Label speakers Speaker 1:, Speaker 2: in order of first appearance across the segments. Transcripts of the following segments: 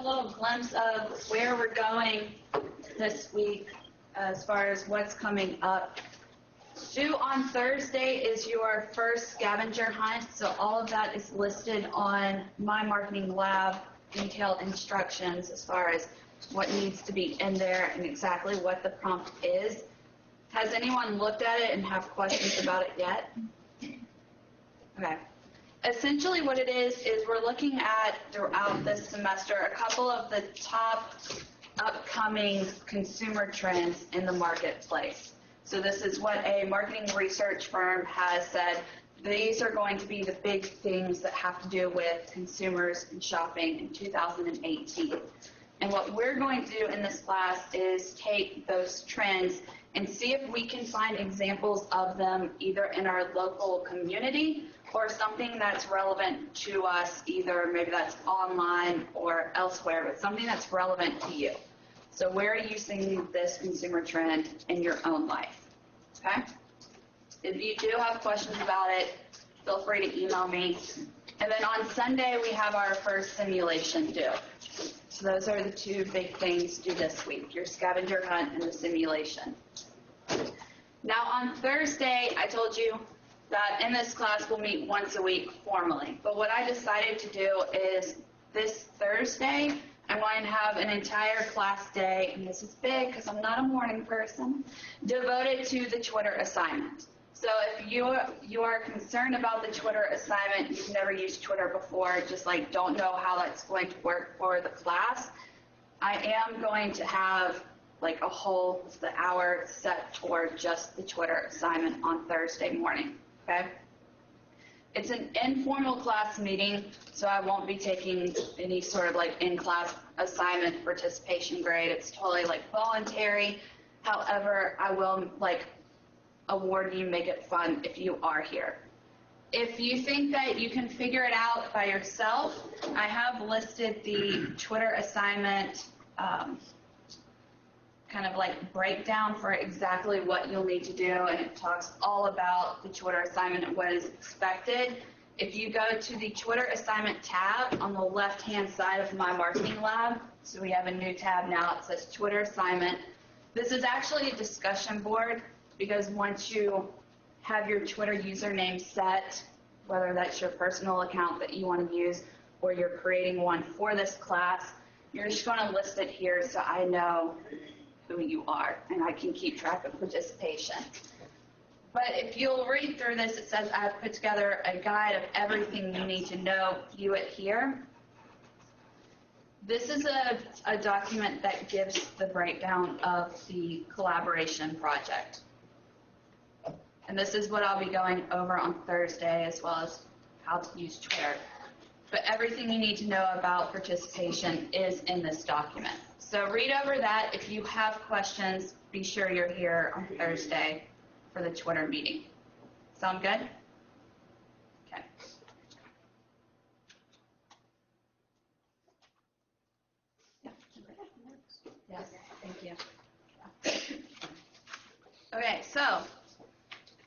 Speaker 1: a little glimpse of where we're going this week as far as what's coming up. Due on Thursday is your first scavenger hunt, so all of that is listed on My Marketing Lab, detailed instructions as far as what needs to be in there and exactly what the prompt is. Has anyone looked at it and have questions about it yet? Okay. Essentially what it is we're looking at throughout this semester a couple of the top upcoming consumer trends in the marketplace. So this is what a marketing research firm has said. These are going to be the big things that have to do with consumers and shopping in 2018. And what we're going to do in this class is take those trends and see if we can find examples of them either in our local community or something that's relevant to us, either maybe that's online or elsewhere, but something that's relevant to you. So where are you seeing this consumer trend in your own life? Okay? If you do have questions about it, feel free to email me. And then on Sunday, we have our first simulation due. So those are the two big things due this week, your scavenger hunt and the simulation. Now on Thursday, I told you that in this class we'll meet once a week formally. But what I decided to do is this Thursday, I'm going to have an entire class day, and this is big because I'm not a morning person, devoted to the Twitter assignment. So if you are concerned about the Twitter assignment, you've never used Twitter before, just like don't know how that's going to work for the class, I am going to have like a whole hour set toward just the Twitter assignment on Thursday morning, okay? It's an informal class meeting, so I won't be taking any sort of like in-class assignment participation grade. It's totally like voluntary. However, I will like award you, make it fun if you are here. If you think that you can figure it out by yourself, I have listed the Twitter assignment kind of like breakdown for exactly what you'll need to do, and it talks all about the Twitter assignment and what is expected. If you go to the Twitter assignment tab on the left-hand side of My Marketing Lab, so we have a new tab now, it says Twitter assignment. This is actually a discussion board because once you have your Twitter username set, whether that's your personal account that you want to use or you're creating one for this class, you're just going to list it here so I know who you are and I can keep track of participation. But if you'll read through this, it says I've put together a guide of everything you need to know. View it here. This is a document that gives the breakdown of the collaboration project. And this is what I'll be going over on Thursday, as well as how to use Twitter. But everything you need to know about participation is in this document. So read over that. If you have questions, be sure you're here on Thursday for the Twitter meeting. Sound good? Okay. Yes, thank you. Okay, so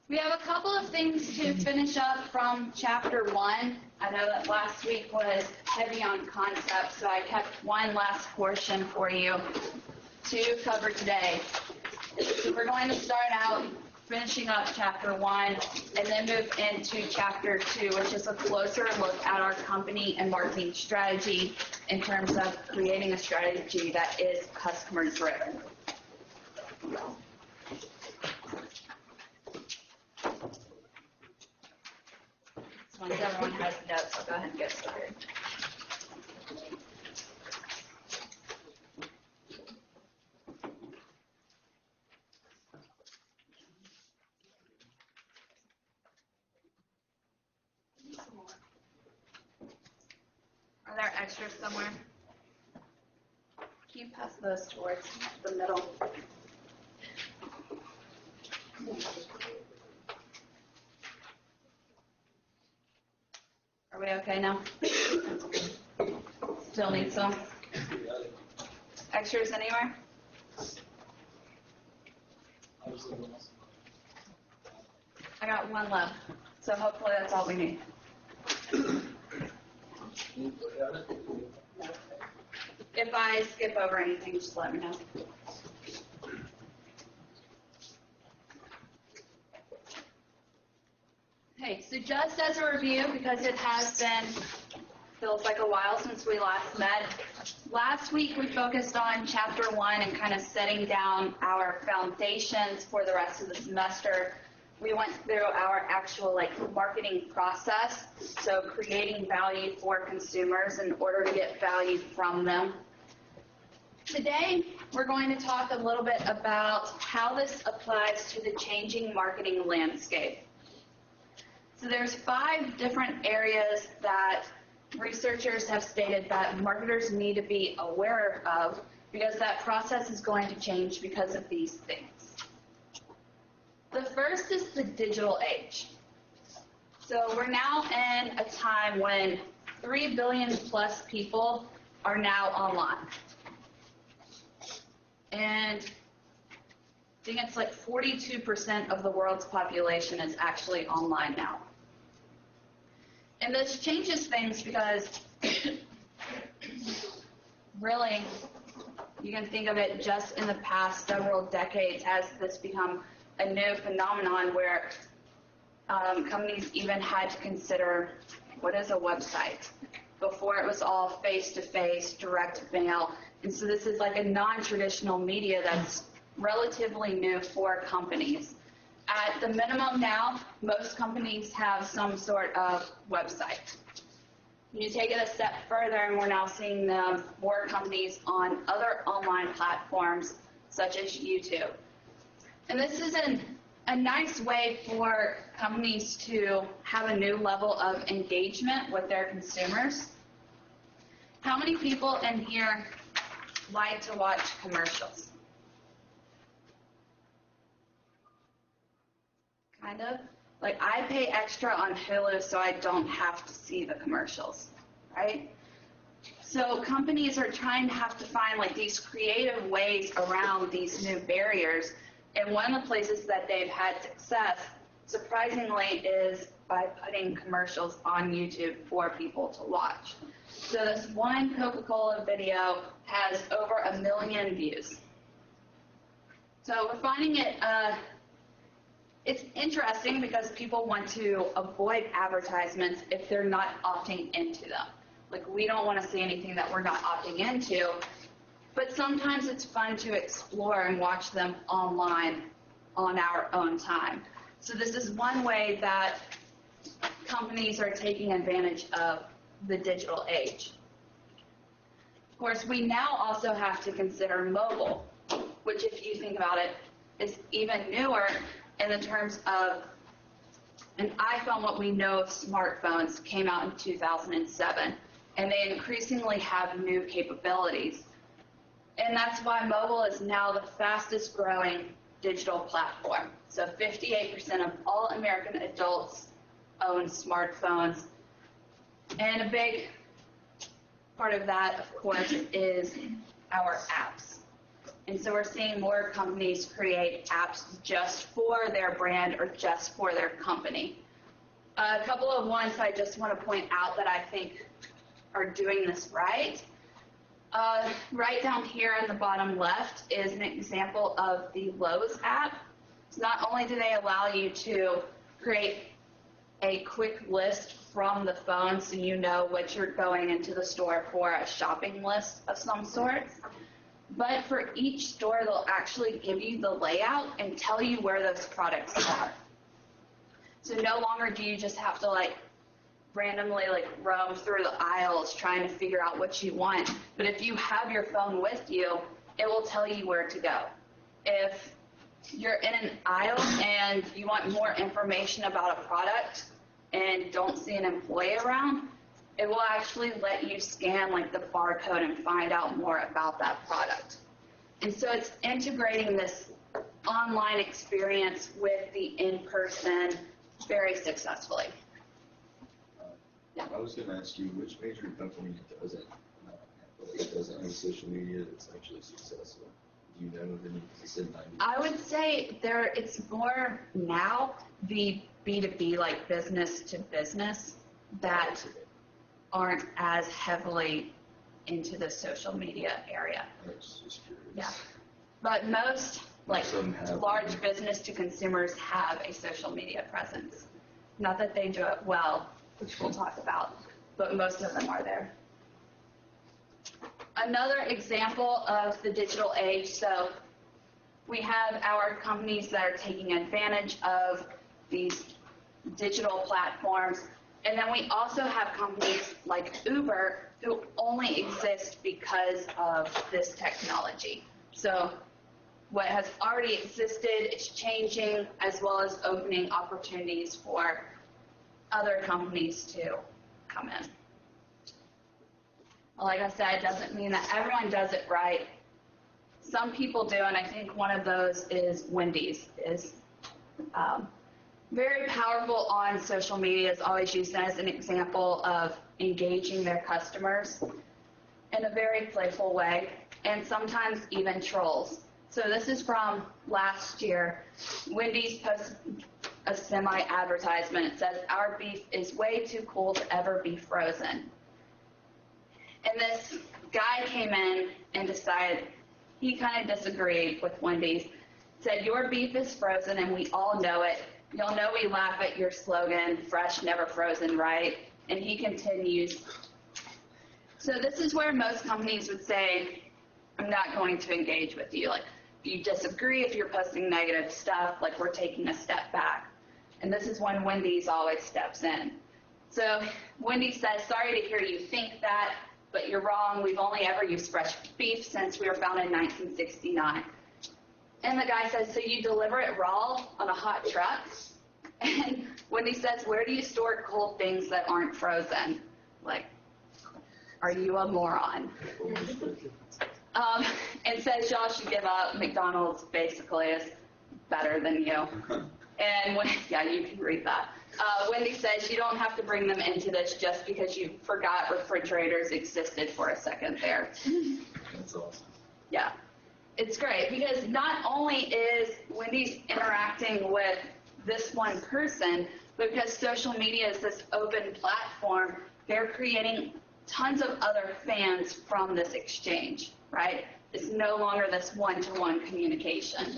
Speaker 1: we have a couple of things to finish up from Chapter 1. I know that last week was heavy on concepts, so I kept one last portion for you to cover today. So we're going to start out finishing up Chapter 1 and then move into Chapter 2, which is a closer look at our company and marketing strategy in terms of creating a strategy that is customer-driven. Once everyone has notes, I'll go ahead and get started. Are there extras somewhere? Can you pass those towards the middle? Are we okay now? Still need some? Extras anywhere? I got one left, so hopefully that's all we need. if I skip over anything, just let me know. Okay, so just as a review, because it has been, feels like a while since we last met, last week we focused on Chapter 1 and kind of setting down our foundations for the rest of the semester. We went through our actual marketing process, so creating value for consumers in order to get value from them. Today, we're going to talk a little bit about how this applies to the changing marketing landscape. So there's 5 different areas that researchers have stated that marketers need to be aware of because that process is going to change because of these things. The first is the digital age. So we're now in a time when 3 billion plus people are now online. And I think it's 42% of the world's population is actually online now. And this changes things because really, you can think of it just in the past several decades has this become a new phenomenon where companies even had to consider what is a website. Before it was all face-to-face, direct mail. And so this is a non-traditional media that's relatively new for companies. At the minimum now, most companies have some sort of website. You take it a step further, and we're now seeing more companies on other online platforms, such as YouTube. And this is a nice way for companies to have a new level of engagement with their consumers. How many people in here like to watch commercials? Kind of. I pay extra on Hulu so I don't have to see the commercials, right? So companies are trying to have to find these creative ways around these new barriers. And one of the places that they've had success, surprisingly, is by putting commercials on YouTube for people to watch. So this one Coca-Cola video has over 1 million views. So we're finding it it's interesting because people want to avoid advertisements if they're not opting into them. We don't want to see anything that we're not opting into, but sometimes it's fun to explore and watch them online on our own time. So this is one way that companies are taking advantage of the digital age. Of course, we now also have to consider mobile, which if you think about it, is even newer in the terms of an iPhone. What we know of smartphones came out in 2007, and they increasingly have new capabilities. And that's why mobile is now the fastest growing digital platform. So 58% of all American adults own smartphones. And a big part of that, of course, is our apps. And so we're seeing more companies create apps just for their brand or just for their company. A couple of ones I just want to point out that I think are doing this right. Right down here in the bottom left is an example of the Lowe's app. So not only do they allow you to create a quick list from the phone so you know what you're going into the store for, a shopping list of some sort, but for each store they'll actually give you the layout and tell you where those products are. So no longer do you just have to randomly roam through the aisles trying to figure out what you want, but if you have your phone with you, it will tell you where to go. If you're in an aisle and you want more information about a product and don't see an employee around, it will actually let you scan the barcode and find out more about that product. And so it's integrating this online experience with the in-person very successfully. Yeah.
Speaker 2: I was going to ask you, which major company doesn't have social media that's actually successful? Do you know of any? You said 90%.
Speaker 1: I would say it's more now the B2B, business to business, that aren't as heavily into the social media area.
Speaker 2: I was just curious.
Speaker 1: Yeah. But most, like,
Speaker 2: Some have.
Speaker 1: large business to consumers have a social media presence. Not that they do it well, which we'll talk about, but most of them are there. Another example of the digital age, so we have our companies that are taking advantage of these digital platforms, and then we also have companies like Uber who only exist because of this technology. So what has already existed is changing, as well as opening opportunities for other companies to come in. Like I said, it doesn't mean that everyone does it right. Some people do, and I think one of those is Wendy's, is very powerful on social media, is always used as an example of engaging their customers in a very playful way, and sometimes even trolls. So this is from last year. Wendy's posted a semi-advertisement. It says, "Our beef is way too cool to ever be frozen." And this guy came in and decided he kind of disagreed with Wendy's. Said, "Your beef is frozen and we all know it. You'll know we laugh at your slogan, fresh, never frozen, right?" And he continues. So this is where most companies would say, "I'm not going to engage with you. Like, if you disagree, if you're posting negative stuff, like, we're taking a step back." And this is when Wendy's always steps in. So Wendy's says, "Sorry to hear you think that, but you're wrong. We've only ever used fresh beef since we were founded in 1969. And the guy says, "So you deliver it raw on a hot truck?" And Wendy says, "Where do you store cold things that aren't frozen? Like, are you a moron?" And says y'all should give up. McDonald's basically is better than you. And yeah, you can read that. Wendy says you don't have to bring them into this just because you forgot refrigerators existed for a second there.
Speaker 2: That's awesome.
Speaker 1: Yeah, it's great because not only is Wendy's interacting with this one person, but because social media is this open platform, they're creating tons of other fans from this exchange, right? It's no longer this one-to-one communication.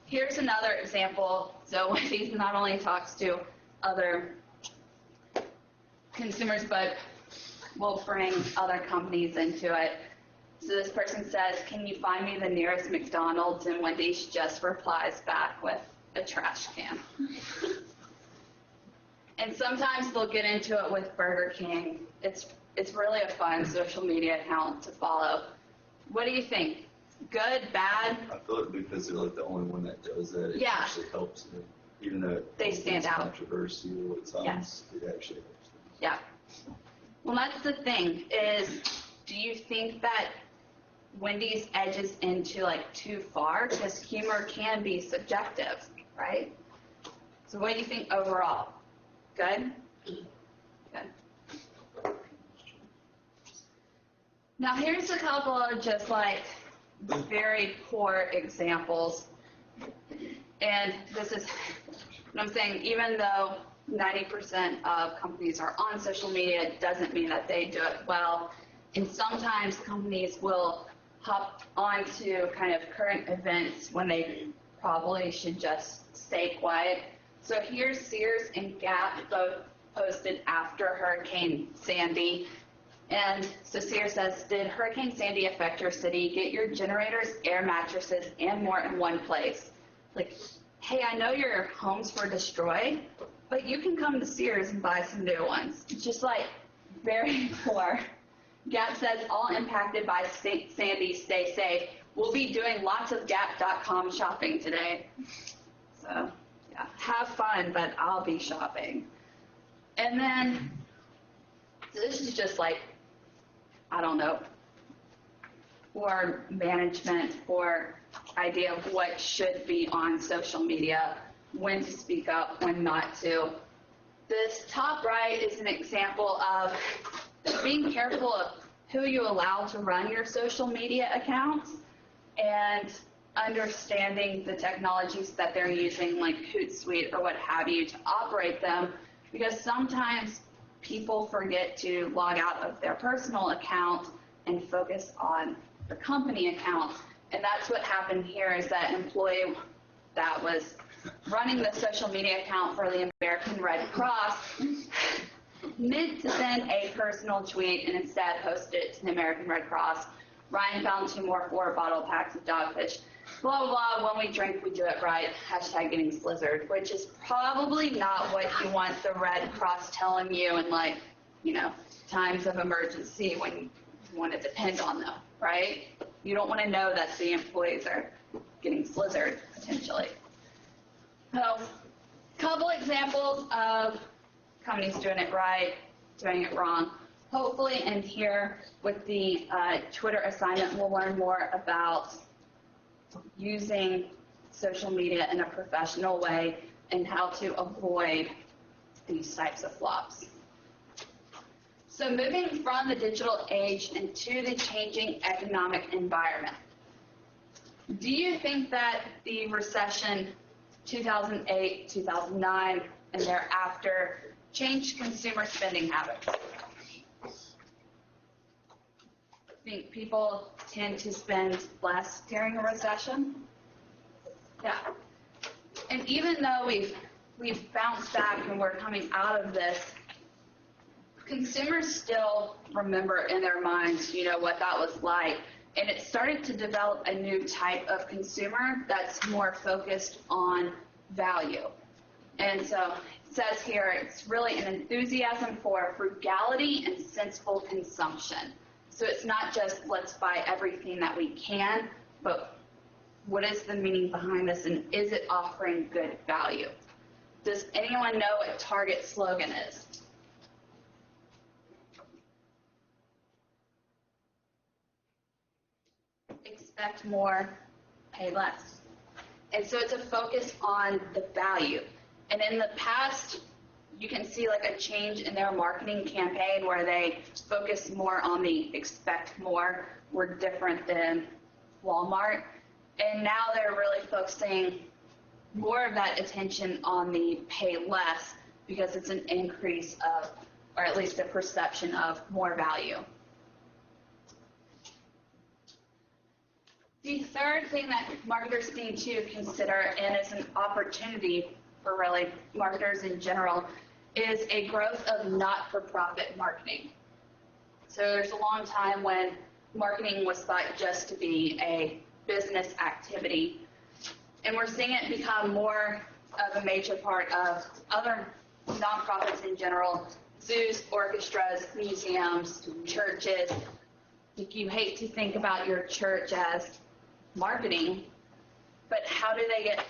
Speaker 1: Here's another example. So Wendy's not only talks to other consumers, but will bring other companies into it. So this person says, "Can you find me the nearest McDonald's?" And Wendy's just replies back with a trash can. And sometimes they'll get into it with Burger King. It's really a fun social media account to follow. What do you think? Good, bad?
Speaker 2: I feel like because they're like the only one that does that, it
Speaker 1: Yeah.
Speaker 2: actually helps them. Even though
Speaker 1: They stand out.
Speaker 2: Controversial at times,
Speaker 1: Yes.
Speaker 2: it actually helps them.
Speaker 1: Yeah. Well, that's the thing is, do you think that Wendy's edges into like too far? Because humor can be subjective, right? So what do you think overall? Good? Good. Now here's a couple of just like very poor examples. And this is what I'm saying, even though 90% of companies are on social media, it doesn't mean that they do it well. And sometimes companies will hop onto kind of current events when they probably should just stay quiet. So here's Sears and Gap, both posted after Hurricane Sandy. And so Sears says, "Did Hurricane Sandy affect your city? Get your generators, air mattresses, and more in one place." Like, hey, I know your homes were destroyed, but you can come to Sears and buy some new ones. It's just like very poor. Gap says, "All impacted by Sandy, stay safe. We'll be doing lots of Gap.com shopping today." So, yeah, have fun, but I'll be shopping. And then, so this is just like, I don't know, or management or idea of what should be on social media, when to speak up, when not to. This top right is an example of being careful of who you allow to run your social media accounts and understanding the technologies that they're using, like Hootsuite or what have you, to operate them, because sometimes people forget to log out of their personal account and focus on the company account. And that's what happened here, is that employee that was running the social media account for the American Red Cross meant to send a personal tweet and instead posted it to the American Red Cross. Ryan found 2 more 4-bottle packs of Dogfish. Blah, blah, blah. When we drink, we do it right. Hashtag getting slizzard, which is probably not what you want the Red Cross telling you in, like, you know, times of emergency when you want to depend on them, right? You don't want to know that the employees are getting slizzard, potentially. So, a couple examples of companies doing it right, doing it wrong. Hopefully in here with the Twitter assignment, we'll learn more about using social media in a professional way and how to avoid these types of flops. So moving from the digital age into the changing economic environment. Do you think that the recession 2008, 2009, and thereafter changed consumer spending habits? Think people tend to spend less during a recession? Yeah. And even though we've bounced back and we're coming out of this, consumers still remember in their minds, you know, what that was like. And it started to develop a new type of consumer that's more focused on value. And so it says here, it's really an enthusiasm for frugality and sensible consumption. So it's not just let's buy everything that we can, but what is the meaning behind this, and is it offering good value? Does anyone know what Target's slogan is? Expect more, pay less. And so it's a focus on the value. And in the past, you can see like a change in their marketing campaign where they focus more on the expect more. We're different than Walmart. And now they're really focusing more of that attention on the pay less, because it's an increase of, or at least a perception of, more value. The third thing that marketers need to consider, and is an opportunity for really marketers in general, is a growth of not-for-profit marketing. So there's a long time when marketing was thought just to be a business activity, and we're seeing it become more of a major part of other nonprofits in general, zoos, orchestras, museums, churches. You hate to think about your church as marketing, but how do they get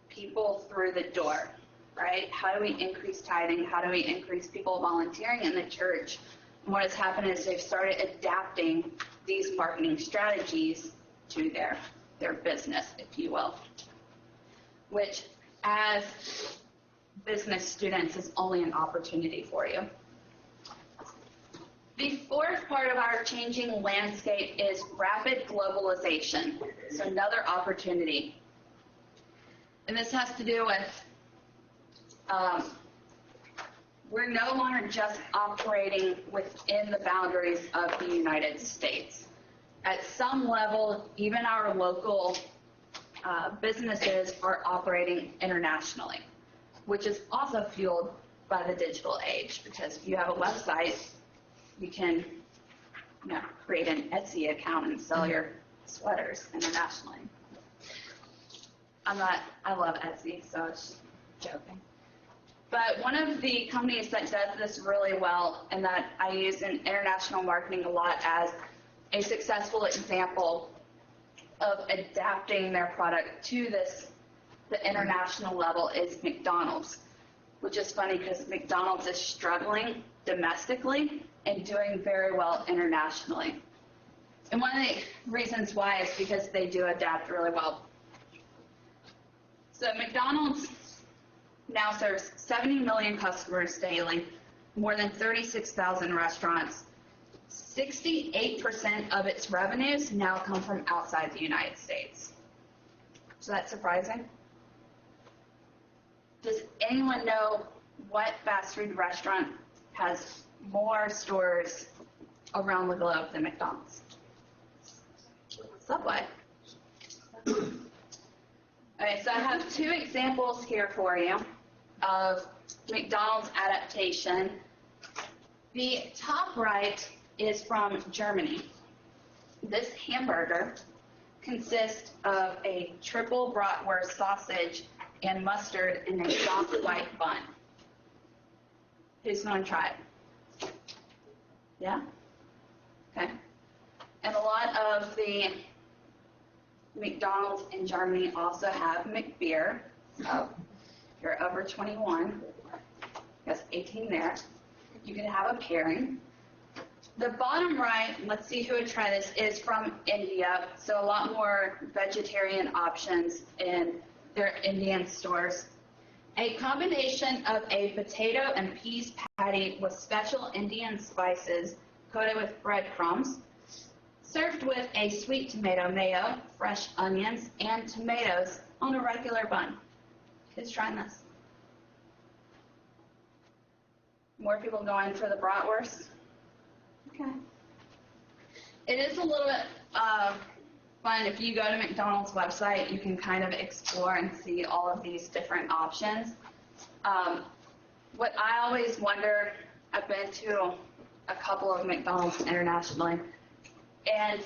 Speaker 1: people through the door, right? How do we increase tithing? How do we increase people volunteering in the church? And what has happened is they've started adapting these marketing strategies to their business, if you will, which as business students is only an opportunity for you. The fourth part of our changing landscape is rapid globalization. So another opportunity. And this has to do with we're no longer just operating within the boundaries of the United States. At some level, even our local businesses are operating internationally, which is also fueled by the digital age, because if you have a website, you can create an Etsy account and sell your sweaters internationally. I love Etsy, so it's joking. But one of the companies that does this really well, and that I use in international marketing a lot as a successful example of adapting their product to the international level, is McDonald's, which is funny because McDonald's is struggling domestically and doing very well internationally. And one of the reasons why is because they do adapt really well. So McDonald's now serves 70 million customers daily, more than 36,000 restaurants. 68% of its revenues now come from outside the United States. So that's surprising. Does anyone know what fast food restaurant has more stores around the globe than McDonald's. Subway. Okay, so I have two examples here for you of McDonald's adaptation. The top right is from Germany. This hamburger consists of a triple bratwurst sausage and mustard in a soft white bun. Who's going to try it? Yeah? Okay. And a lot of the McDonald's in Germany also have McBeer. So if you're over 21, that's 18 there, you can have a pairing. The bottom right, let's see who would try this, is from India. So a lot more vegetarian options in their Indian stores. A combination of a potato and peas patty with special Indian spices coated with breadcrumbs, served with a sweet tomato mayo, fresh onions, and tomatoes on a regular bun. Who's trying this? More people going for the bratwurst? Okay. It is a little bit fun. If you go to McDonald's website, you can kind of explore and see all of these different options. What I always wonder, I've been to a couple of McDonald's internationally, and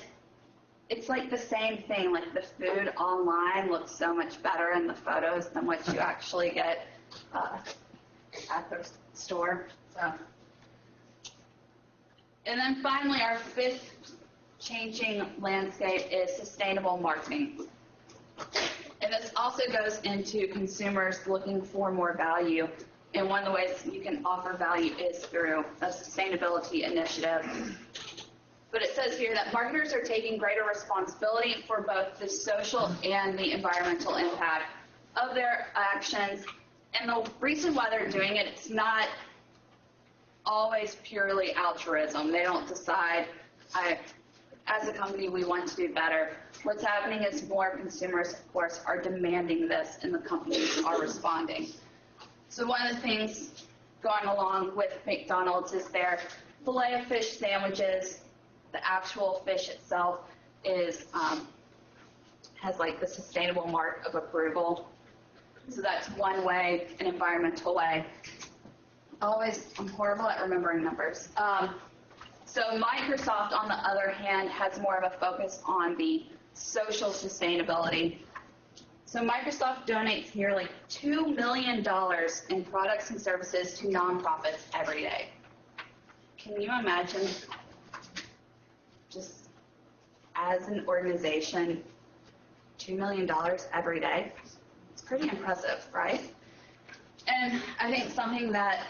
Speaker 1: it's like the same thing. Like the food online looks so much better in the photos than what you actually get at the store. So. And then finally, our fifth changing landscape is sustainable marketing. And this also goes into consumers looking for more value. And one of the ways you can offer value is through a sustainability initiative. But it says here that marketers are taking greater responsibility for both the social and the environmental impact of their actions. And the reason why they're doing it, it's not always purely altruism. They don't decide, as a company, we want to do better. What's happening is more consumers, of course, are demanding this, and the companies are responding. So one of the things going along with McDonald's is their Filet-O-Fish sandwiches. The actual fish itself is has like the sustainable mark of approval. So that's one way, an environmental way. I'm horrible at remembering numbers. So Microsoft, on the other hand, has more of a focus on the social sustainability. So Microsoft donates nearly $2 million in products and services to nonprofits every day. Can you imagine, just as an organization, $2 million every day? It's pretty impressive, right? And I think something that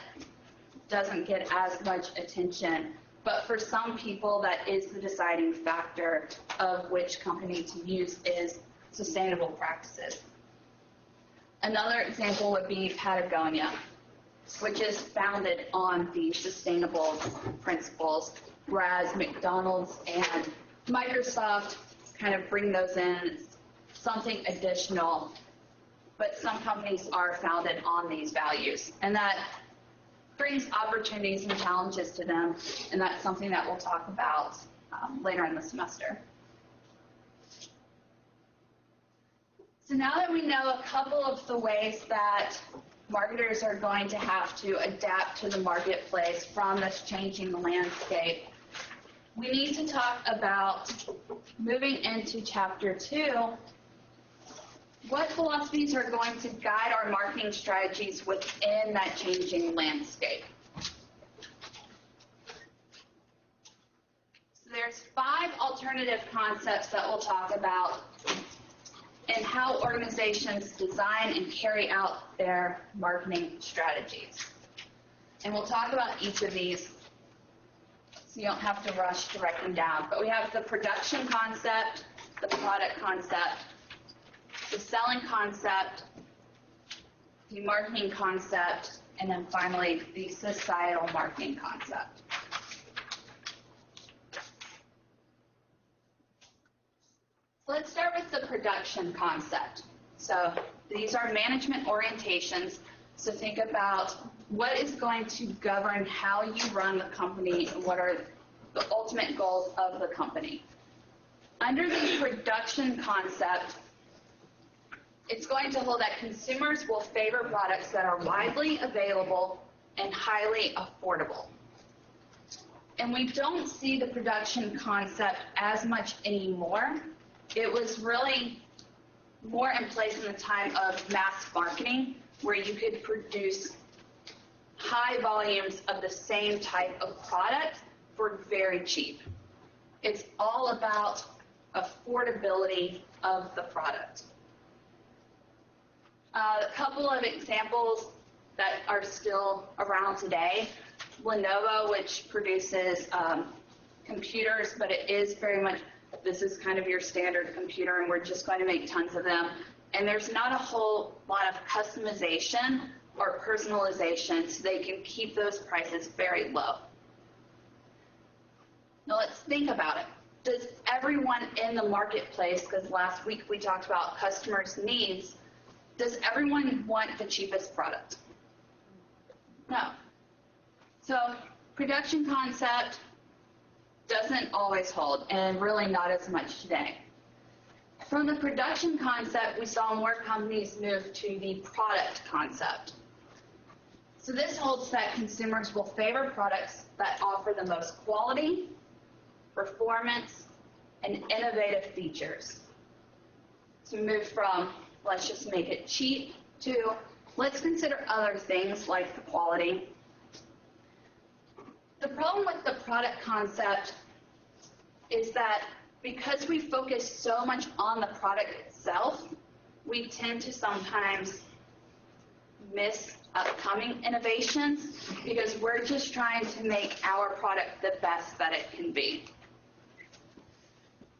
Speaker 1: doesn't get as much attention, but for some people that is the deciding factor of which company to use, is sustainable practices. Another example would be Patagonia, which is founded on the sustainable principles, whereas McDonald's and Microsoft kind of bring those in, something additional. But some companies are founded on these values, and that brings opportunities and challenges to them, and that's something that we'll talk about later in the semester. So now that we know a couple of the ways that marketers are going to have to adapt to the marketplace from this changing landscape, we need to talk about, moving into Chapter 2, what philosophies are going to guide our marketing strategies within that changing landscape? So there's 5 alternative concepts that we'll talk about and how organizations design and carry out their marketing strategies. And we'll talk about each of these so you don't have to rush to write them down. But we have the production concept, the product concept, the selling concept, the marketing concept, and then finally the societal marketing concept. So let's start with the production concept. So these are management orientations. So think about what is going to govern how you run the company and what are the ultimate goals of the company. Under the production concept, it's going to hold that consumers will favor products that are widely available and highly affordable. And we don't see the production concept as much anymore. It was really more in place in the time of mass marketing, where you could produce high volumes of the same type of product for very cheap. It's all about affordability of the product. A couple of examples that are still around today. Lenovo, which produces computers, but it is very much, this is kind of your standard computer, and we're just going to make tons of them. And there's not a whole lot of customization or personalization, so they can keep those prices very low. Now let's think about it. Does everyone in the marketplace, because last week we talked about customers' needs, does everyone want the cheapest product? No. So production concept doesn't always hold, and really not as much today. From the production concept, we saw more companies move to the product concept. So this holds that consumers will favor products that offer the most quality, performance, and innovative features. So we move from, let's just make it cheap, to let's consider other things like the quality. The problem with the product concept is that because we focus so much on the product itself, we tend to sometimes miss upcoming innovations because we're just trying to make our product the best that it can be.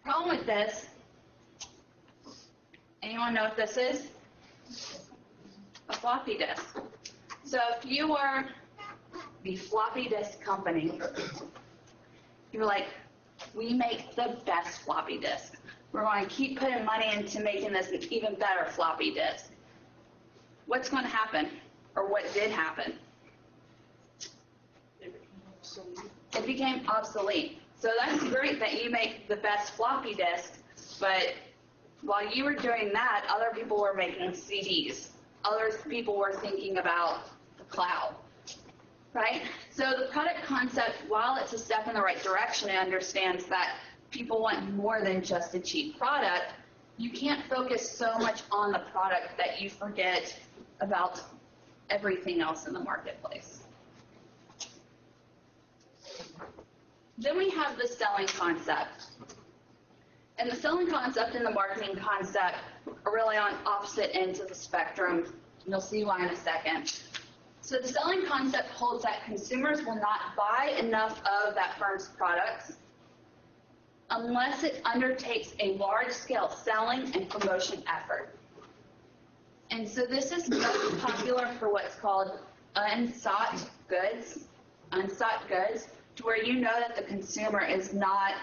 Speaker 1: Problem with this, anyone know what this is? A floppy disk. So if you were the floppy disk company, you're like, we make the best floppy disk. We're going to keep putting money into making this an even better floppy disk. What's going to happen? Or what did happen? It became obsolete. So that's great that you make the best floppy disk, but while you were doing that, other people were making CDs. Other people were thinking about the cloud, right? So the product concept, while it's a step in the right direction, it understands that people want more than just a cheap product. You can't focus so much on the product that you forget about everything else in the marketplace. Then we have the selling concept. And the selling concept and the marketing concept are really on opposite ends of the spectrum. You'll see why in a second. So the selling concept holds that consumers will not buy enough of that firm's products unless it undertakes a large-scale selling and promotion effort. And so this is most popular for what's called unsought goods, to where you know that the consumer is not,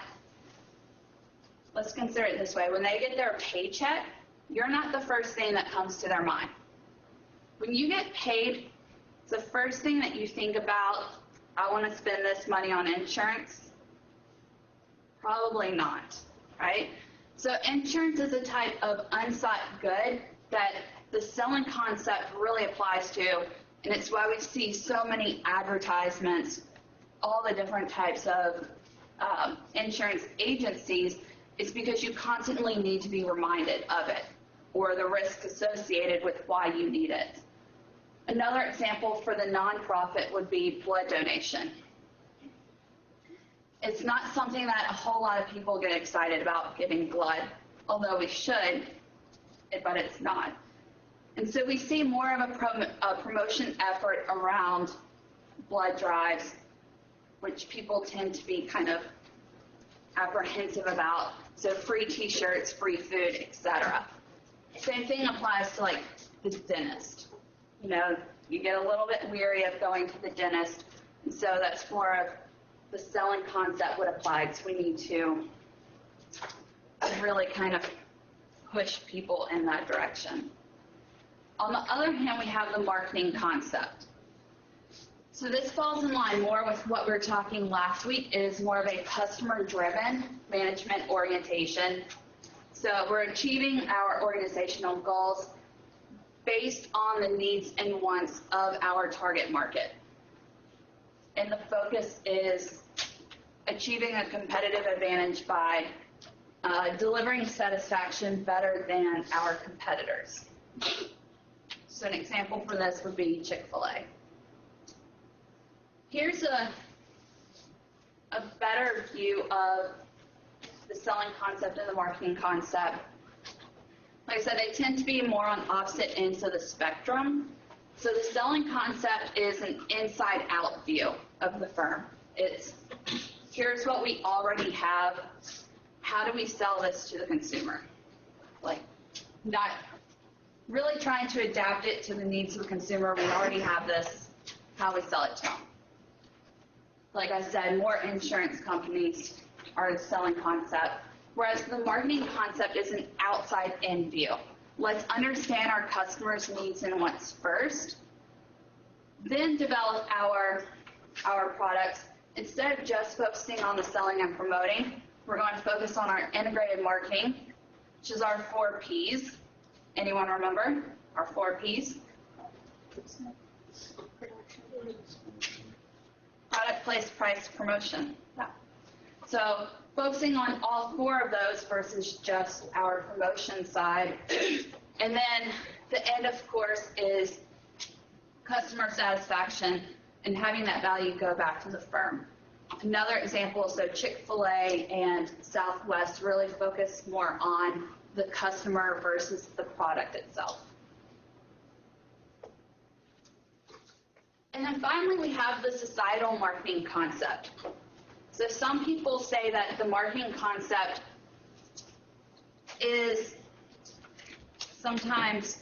Speaker 1: let's consider it this way, when they get their paycheck, you're not the first thing that comes to their mind. When you get paid, the first thing that you think about, I want to spend this money on insurance? Probably not, right? So insurance is a type of unsought good that the selling concept really applies to, and it's why we see so many advertisements, all the different types of insurance agencies. It's because you constantly need to be reminded of it or the risks associated with why you need it. Another example for the nonprofit would be blood donation. It's not something that a whole lot of people get excited about, giving blood, although we should, but it's not. And so we see more of a promotion effort around blood drives, which people tend to be kind of apprehensive about. So free t-shirts, free food, etc. Same thing applies to like the dentist. You know, you get a little bit weary of going to the dentist, and so that's more of the selling concept would apply. So we need to really kind of push people in that direction. On the other hand, we have the marketing concept. So this falls in line more with what we were talking last week. It is more of a customer-driven management orientation. So we're achieving our organizational goals based on the needs and wants of our target market. And the focus is achieving a competitive advantage by delivering satisfaction better than our competitors. So an example for this would be Chick-fil-A. Here's a better view of the selling concept and the marketing concept. Like I said, they tend to be more on opposite ends of the spectrum. So the selling concept is an inside-out view of the firm. It's, here's what we already have. How do we sell this to the consumer? Like, not really trying to adapt it to the needs of the consumer. We already have this. How we sell it to them. Like I said, more insurance companies are the selling concept, whereas the marketing concept is an outside-in view. Let's understand our customers' needs and wants first, then develop our products. Instead of just focusing on the selling and promoting, we're going to focus on our integrated marketing, which is our 4 Ps. Anyone remember our 4 Ps? Product, place, price, promotion. Yeah. So focusing on all 4 of those versus just our promotion side. And then the end, of course, is customer satisfaction and having that value go back to the firm. Another example, so Chick-fil-A and Southwest really focus more on the customer versus the product itself. And then finally, we have the societal marketing concept. So some people say that the marketing concept is sometimes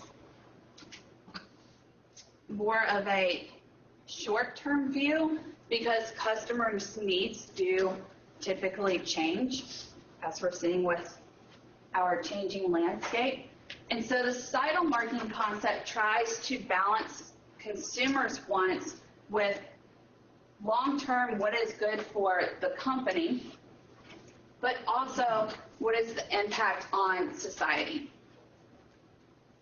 Speaker 1: more of a short-term view because customers' needs do typically change, as we're seeing with our changing landscape. And so the societal marketing concept tries to balance consumers' wants with long-term what is good for the company, but also what is the impact on society.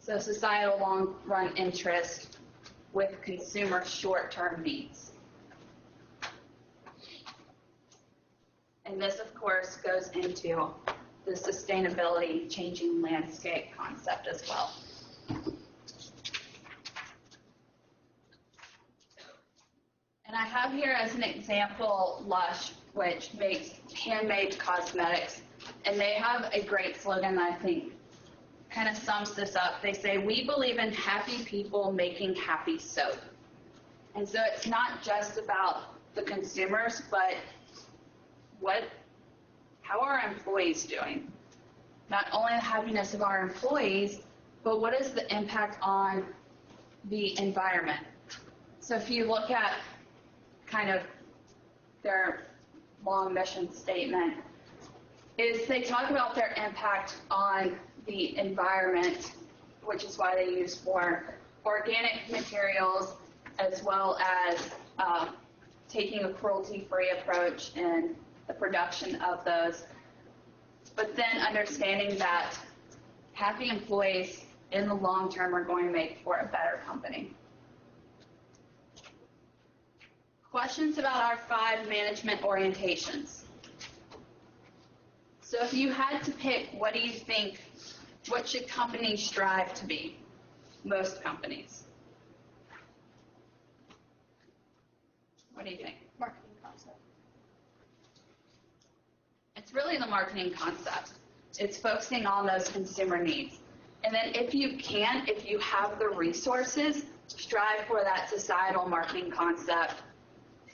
Speaker 1: So societal long-run interest with consumer short-term needs. And this, of course, goes into the sustainability changing landscape concept as well. And I have here as an example Lush, which makes handmade cosmetics. And they have a great slogan that I think kind of sums this up. They say, "We believe in happy people making happy soap." And so it's not just about the consumers, but how are our employees doing? Not only the happiness of our employees, but what is the impact on the environment? So if you look at kind of their long mission statement, is they talk about their impact on the environment, which is why they use more organic materials, as well as taking a cruelty-free approach in the production of those. But then understanding that happy employees in the long term are going to make for a better company. Questions about our 5 management orientations. So if you had to pick, what do you think, what should companies strive to be? Most companies. What do you think?
Speaker 3: Marketing concept.
Speaker 1: It's really the marketing concept. It's focusing on those consumer needs. And then if you can, if you have the resources, strive for that societal marketing concept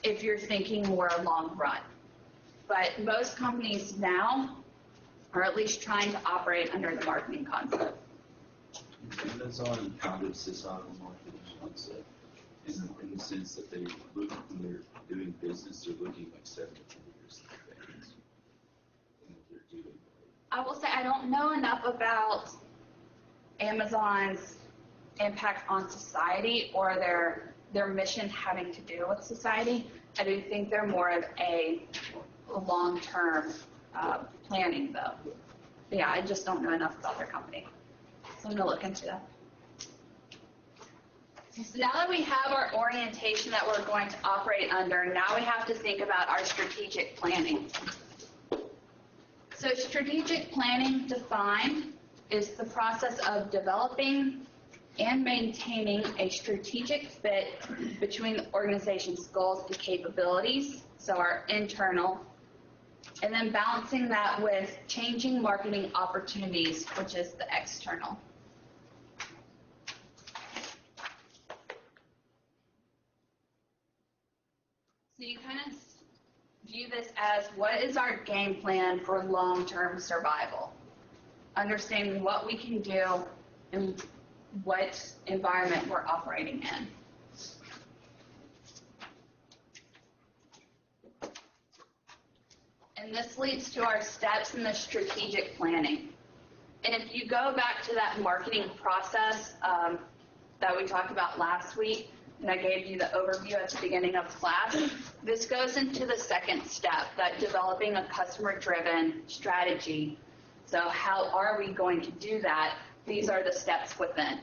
Speaker 1: if you're thinking more long run. But most companies now are at least trying to operate under the marketing concept.
Speaker 2: Amazon kind of societal marketing concept in the sense that they look, when they're doing business, they're looking like 7 to 10 years in advance. And what they're doing.
Speaker 1: I will say I don't know enough about Amazon's impact on society or their their mission having to do with society. I do think they're more of a long-term planning, though. But yeah, I just don't know enough about their company. So I'm going to look into that. So now that we have our orientation that we're going to operate under, now we have to think about our strategic planning. So strategic planning defined is the process of developing and maintaining a strategic fit between the organization's goals and capabilities, so our internal, and then balancing that with changing marketing opportunities, which is the external. So you kind of view this as, what is our game plan for long-term survival? Understanding what we can do and what environment we're operating in. And this leads to our steps in the strategic planning. And if you go back to that marketing process that we talked about last week, and I gave you the overview at the beginning of class, this goes into the second step, that developing a customer-driven strategy. So how are we going to do that? These are the steps within.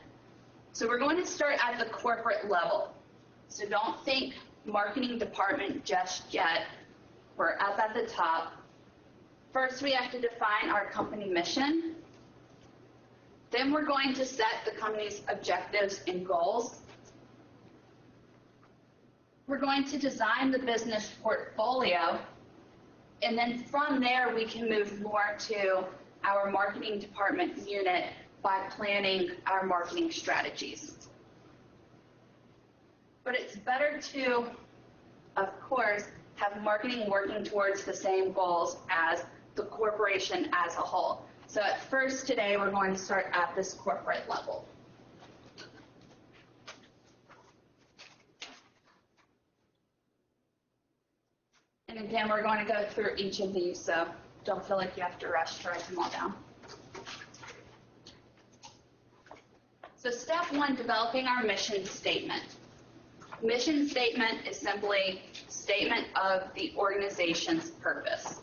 Speaker 1: So we're going to start at the corporate level. So don't think marketing department just yet. We're up at the top. First, we have to define our company mission. Then we're going to set the company's objectives and goals. We're going to design the business portfolio. And then from there, we can move more to our marketing department unit by planning our marketing strategies. But it's better to, of course, have marketing working towards the same goals as the corporation as a whole. So at first today, we're going to start at this corporate level. And again, we're going to go through each of these, so don't feel like you have to rush to write them all down. So step one, developing our mission statement. Mission statement is simply a statement of the organization's purpose.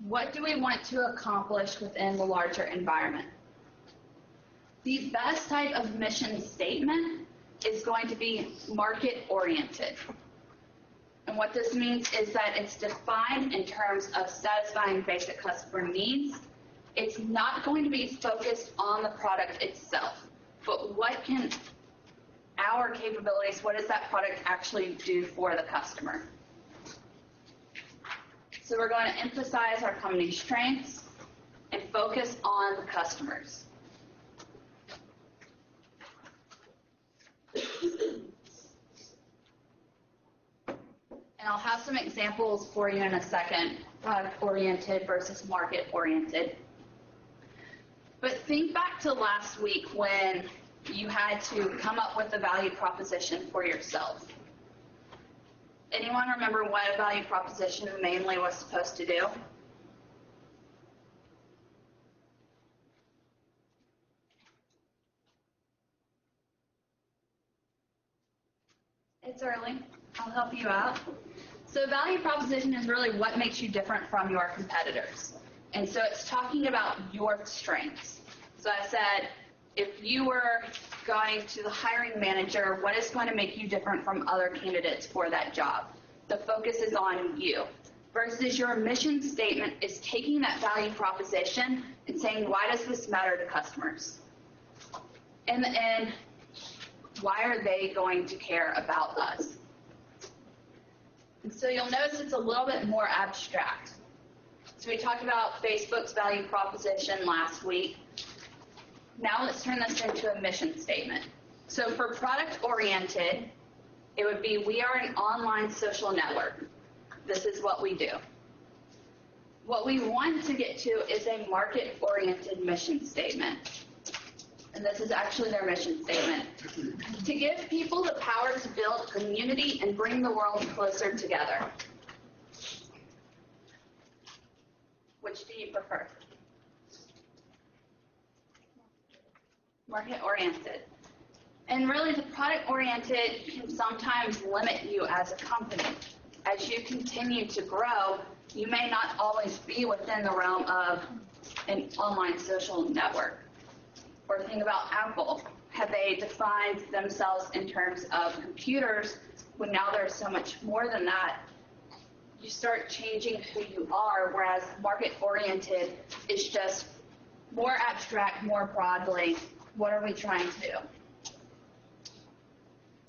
Speaker 1: What do we want to accomplish within the larger environment? The best type of mission statement is going to be market-oriented. And what this means is that it's defined in terms of satisfying basic customer needs. It's not going to be focused on the product itself, but what can our capabilities, what does that product actually do for the customer? So we're going to emphasize our company's strengths and focus on the customers. And I'll have some examples for you in a second, product-oriented versus market-oriented. But think back to last week when you had to come up with a value proposition for yourself. Anyone remember what a value proposition mainly was supposed to do? It's early. I'll help you out. So value proposition is really what makes you different from your competitors. And so it's talking about your strengths. So I said, if you were going to the hiring manager, what is going to make you different from other candidates for that job? The focus is on you. Versus your mission statement is taking that value proposition and saying, why does this matter to customers? In the end, why are they going to care about us? And so you'll notice it's a little bit more abstract. So we talked about Facebook's value proposition last week. Now let's turn this into a mission statement. So for product-oriented, it would be, we are an online social network. This is what we do. What we want to get to is a market-oriented mission statement. And this is actually their mission statement. To give people the power to build community and bring the world closer together. Which do you prefer? Market-oriented. And really, the product-oriented can sometimes limit you as a company. As you continue to grow, you may not always be within the realm of an online social network. Or think about Apple. Have they defined themselves in terms of computers when now there's so much more than that? You start changing who you are, whereas market-oriented is just more abstract, more broadly. What are we trying to do?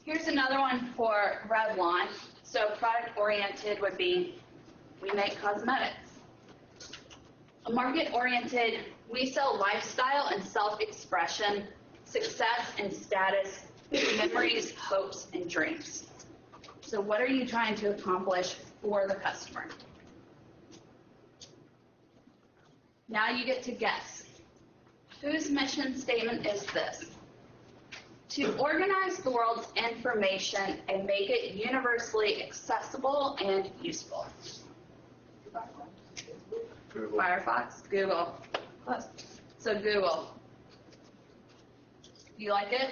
Speaker 1: Here's another one for Revlon. So product-oriented would be, we make cosmetics. Market-oriented, we sell lifestyle and self-expression, success and status, memories, hopes, and dreams. So what are you trying to accomplish for the customer? Now you get to guess. Whose mission statement is this? To organize the world's information and make it universally accessible and useful.
Speaker 2: Google.
Speaker 1: Firefox, Google. Close. So Google. You like it?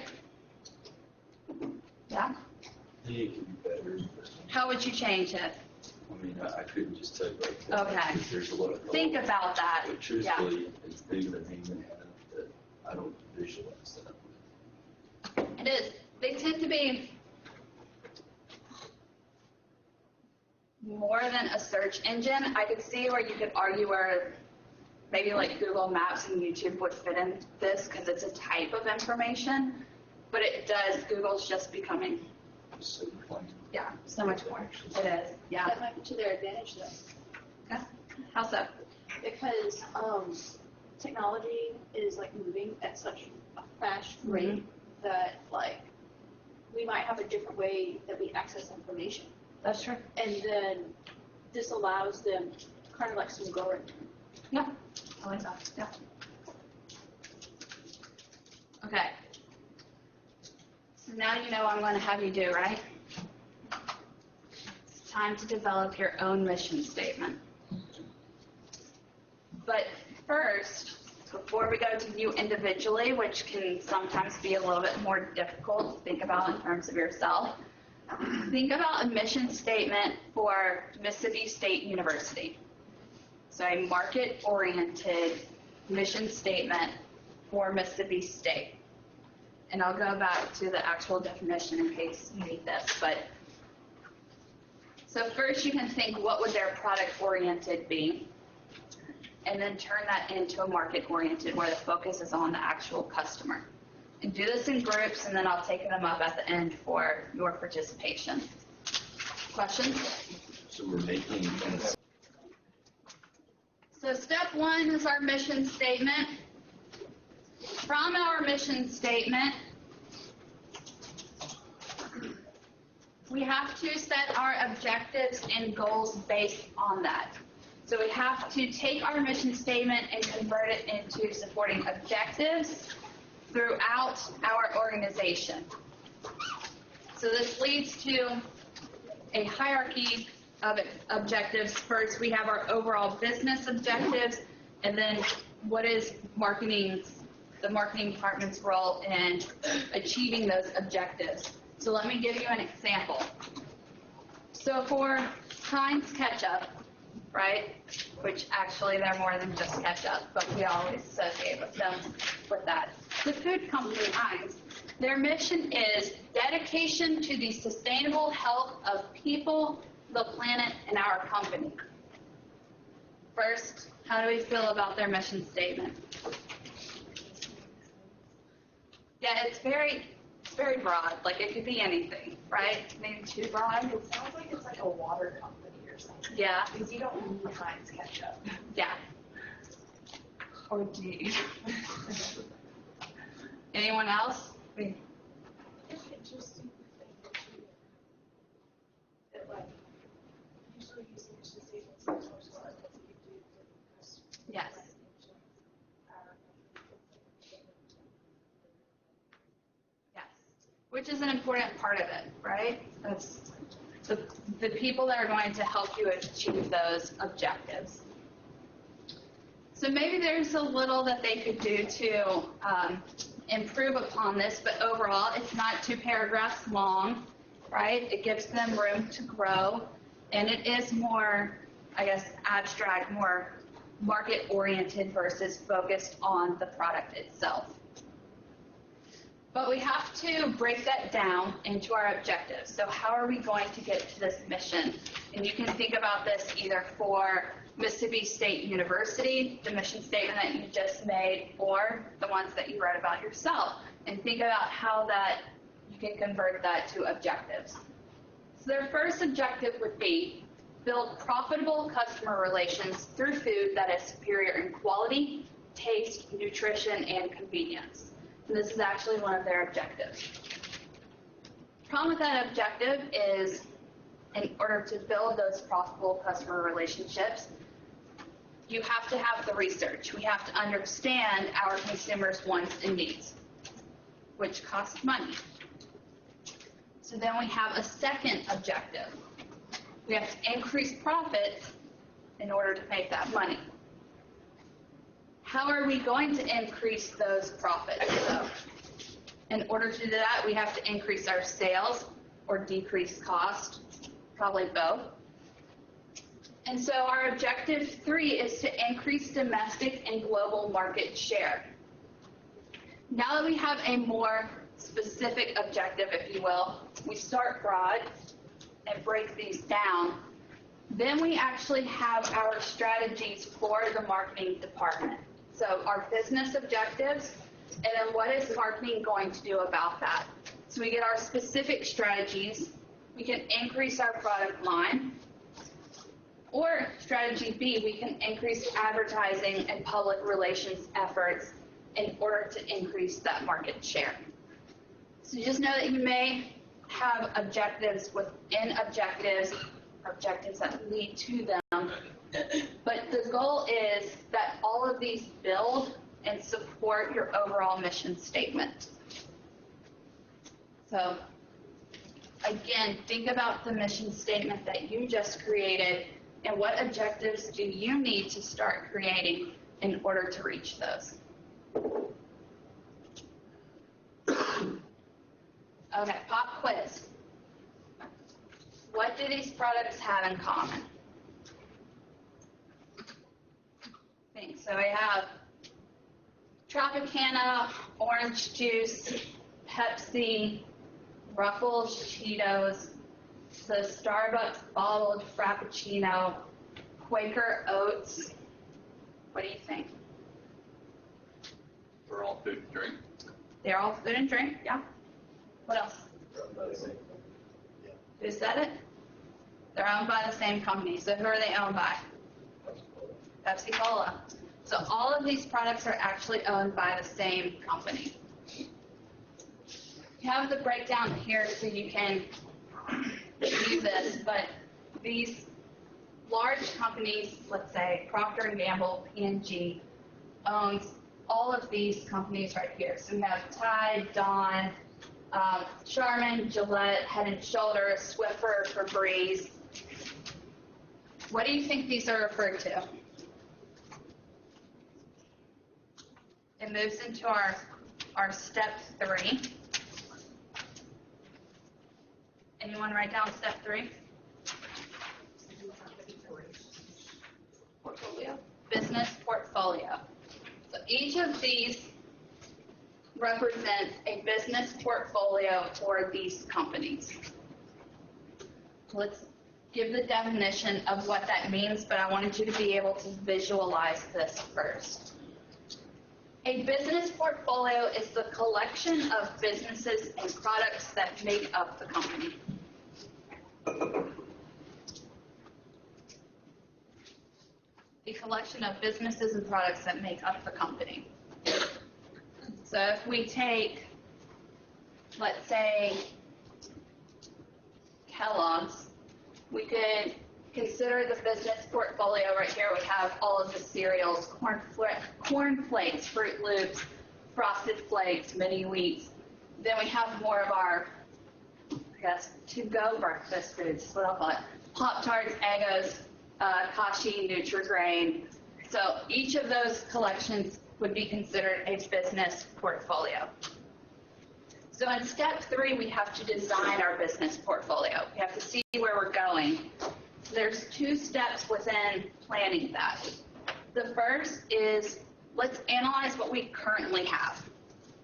Speaker 1: Yeah?
Speaker 2: I think it could be better.
Speaker 1: How would you change it?
Speaker 2: I mean, I couldn't just tell you like that.
Speaker 1: Okay.
Speaker 2: Because there's a lot of.
Speaker 1: Think about that.
Speaker 2: But truthfully, it's bigger than hanging in half that I don't visualize that.
Speaker 1: It is. They tend to be more than a search engine. I could see where you could argue where maybe like Google Maps and YouTube would fit in this because it's a type of information, but it does. Google's just becoming,
Speaker 2: Just so plain.
Speaker 1: yeah, so much more. It is, yeah.
Speaker 3: That might be to their advantage, though,
Speaker 1: Okay. How so?
Speaker 3: because technology is like moving at such a fast rate that like we might have a different way that we access information,
Speaker 1: That's true.
Speaker 3: and then this allows them kind of like some growing.
Speaker 1: Yeah, I like that. Yeah. Okay. So now you know what I'm going to have you do, right? It's time to develop your own mission statement. But first, before we go to you individually, which can sometimes be a little bit more difficult to think about in terms of yourself, think about a mission statement for Mississippi State University. So a market-oriented mission statement for Mississippi State. And I'll go back to the actual definition in case you need this. But so first you can think, what would their product-oriented be? And then turn that into a market-oriented where the focus is on the actual customer. And do this in groups, and then I'll take them up at the end for your participation. Questions?
Speaker 2: So we're making.
Speaker 1: So step one is our mission statement. From our mission statement, we have to set our objectives and goals based on that. So we have to take our mission statement and convert it into supporting objectives throughout our organization. So this leads to a hierarchy of objectives. First, we have our overall business objectives, and then what is the marketing department's role in achieving those objectives. So let me give you an example. So for Heinz ketchup, right, which actually they're more than just ketchup, but we always associate with them with that. The food company Heinz, their mission is dedication to the sustainable health of people, the planet, and our company. First, how do we feel about their mission statement? Yeah, it's very broad. Like, it could be anything, right? Maybe too broad.
Speaker 4: It sounds like it's like a water company or something.
Speaker 1: Yeah.
Speaker 4: Because you don't need Heinz ketchup.
Speaker 1: Yeah. Or do you? Anyone else?
Speaker 4: It's interesting to think that like usually using mission statements and social art that you do for customers.
Speaker 1: Yes. Yes. Which is an important part of it, right? That's the people that are going to help you achieve those objectives. So maybe there's a little that they could do to improve upon this, but overall, it's not 2 paragraphs long, right? It gives them room to grow, and it is more, I guess, abstract, more market-oriented versus focused on the product itself. But we have to break that down into our objectives. So how are we going to get to this mission? And you can think about this either for Mississippi State University, the mission statement that you just made, or the ones that you wrote about yourself, and think about how that you can convert that to objectives. So their first objective would be build profitable customer relations through food that is superior in quality, taste, nutrition, and convenience. And this is actually one of their objectives. The problem with that objective is, in order to build those profitable customer relationships, you have to have the research. We have to understand our consumers' wants and needs, which costs money. So then we have a second objective. We have to increase profits in order to make that money. How are we going to increase those profits? So, in order to do that, we have to increase our sales or decrease cost, probably both. And so our objective 3 is to increase domestic and global market share. Now that we have a more specific objective, if you will, we start broad and break these down. Then we actually have our strategies for the marketing department. So our business objectives, and then what is marketing going to do about that? So we get our specific strategies. We can increase our product line. Or strategy B, we can increase advertising and public relations efforts in order to increase that market share. So just know that you may have objectives within objectives, objectives that lead to them, but the goal is that all of these build and support your overall mission statement. So again, think about the mission statement that you just created and what objectives do you need to start creating in order to reach those. Okay, pop quiz. What do these products have in common? So we have Tropicana, orange juice, Pepsi, Ruffles, Cheetos, the Starbucks bottled Frappuccino, Quaker Oats. What do you think?
Speaker 5: They're all food and drink.
Speaker 1: They're all food and drink, yeah. What else? Who said it? They're owned by the same company. So who are they owned by? Pepsi Cola. So all of these products are actually owned by the same company. You have the breakdown here so you can view this, but these large companies, let's say Procter & Gamble, P&G, owns all of these companies right here. So we have Tide, Dawn, Charmin, Gillette, Head & Shoulders, Swiffer, Febreze. What do you think these are referred to? It moves into our step 3. Anyone write down step 3? Portfolio. Business portfolio. So each of these represents a business portfolio for these companies. Let's give the definition of what that means, but I wanted you to be able to visualize this first. A business portfolio is the collection of businesses and products that make up the company. The collection of businesses and products that make up the company. So if we take, let's say, Kellogg's, we could consider the business portfolio right here. We have all of the cereals, corn flakes, Fruit Loops, Frosted Flakes, mini wheats. Then we have more of our, I guess, to-go breakfast foods, is what I'll call it. Pop-Tarts, Eggos, Kashi, Nutri-Grain. So each of those collections would be considered a business portfolio. So in step 3, we have to design our business portfolio. We have to see where we're going. There's 2 steps within planning that. The first is, let's analyze what we currently have.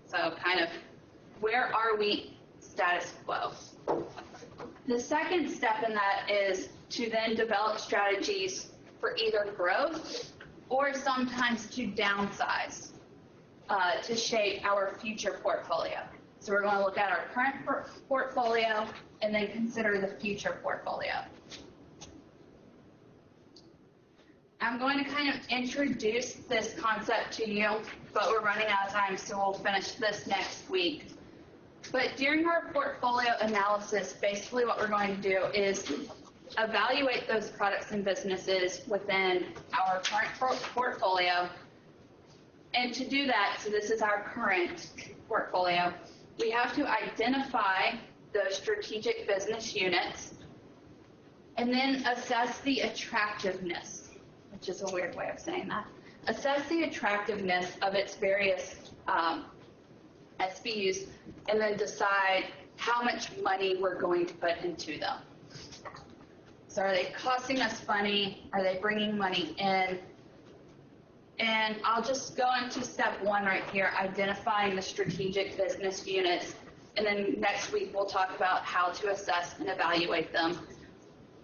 Speaker 1: So kind of, where are we status quo? The second step in that is to then develop strategies for either growth or sometimes to downsize to shape our future portfolio. So we're going to look at our current portfolio and then consider the future portfolio. I'm going to kind of introduce this concept to you, but we're running out of time, so we'll finish this next week. But during our portfolio analysis, basically what we're going to do is evaluate those products and businesses within our current portfolio. And to do that, so this is our current portfolio, we have to identify those strategic business units and then assess the attractiveness, which is a weird way of saying that. Assess the attractiveness of its various SBUs and then decide how much money we're going to put into them. So are they costing us money? Are they bringing money in? And I'll just go into step 1 right here, identifying the strategic business units. And then next week we'll talk about how to assess and evaluate them.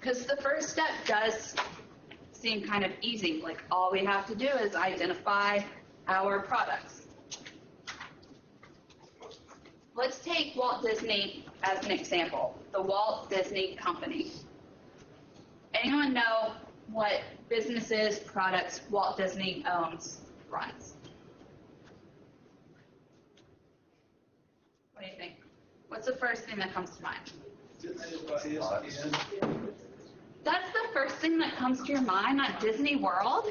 Speaker 1: Because the first step does seem kind of easy. Like all we have to do is identify our products. Let's take Walt Disney as an example, the Walt Disney Company. Anyone know what businesses, products Walt Disney owns, runs? What do you think? What's the first thing that comes to mind? That's the first thing that comes to your mind, not Disney World?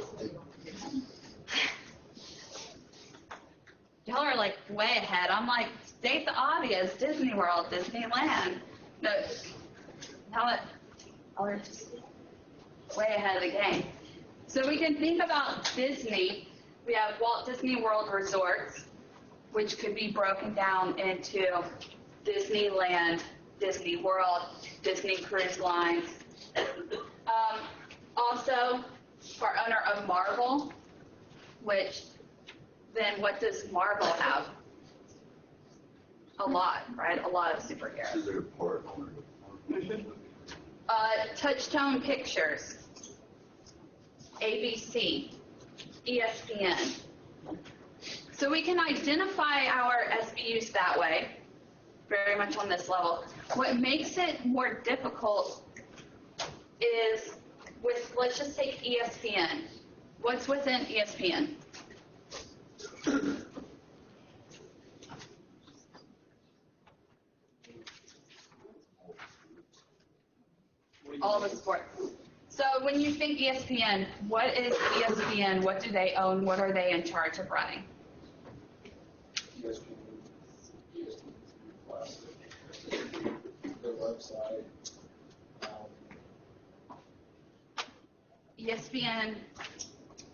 Speaker 1: Y'all are like way ahead. I'm like, state the obvious, Disney World, Disneyland. No, y'all are just way ahead of the game. So we can think about Disney. We have Walt Disney World Resorts, which could be broken down into Disneyland, Disney World, Disney Cruise Lines. Also, our owner of Marvel, which then what does Marvel have? A lot, right? A lot of superheroes.
Speaker 2: So they're part owner.
Speaker 1: Touchstone Pictures, ABC, ESPN. So we can identify our SBUs that way, very much on this level. What makes it more difficult is with, let's just take ESPN. What's within ESPN? All the sports. So when you think ESPN, what is ESPN? What do they own? What are they in charge of running?
Speaker 5: Their website.
Speaker 1: ESPN,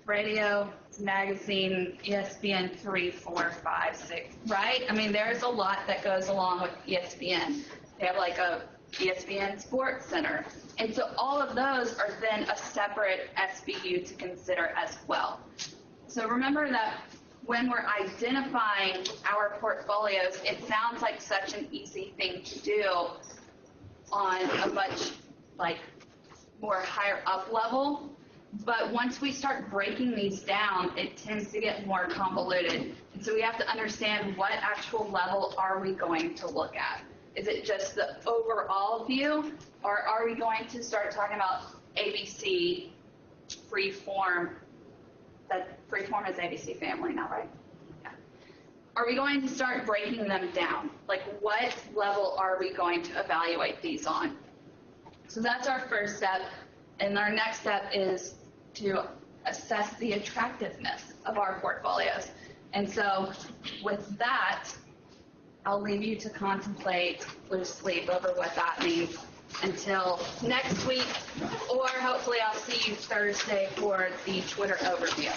Speaker 1: radio, magazine, ESPN 3, 4, 5, 6, right? I mean, there's a lot that goes along with ESPN. They have like a ESPN Sports Center. And so all of those are then a separate SBU to consider as well. So remember that when we're identifying our portfolios, it sounds like such an easy thing to do on a much like more higher up level. But once we start breaking these down, it tends to get more convoluted. And so we have to understand what actual level are we going to look at. Is it just the overall view, or are we going to start talking about ABC, Freeform? That Freeform is ABC Family now, right? Yeah. Are we going to start breaking them down? Like, what level are we going to evaluate these on? So that's our first step. And our next step is to assess the attractiveness of our portfolios. And so with that, I'll leave you to contemplate loosely over what that means until next week, or hopefully I'll see you Thursday for the Twitter overview.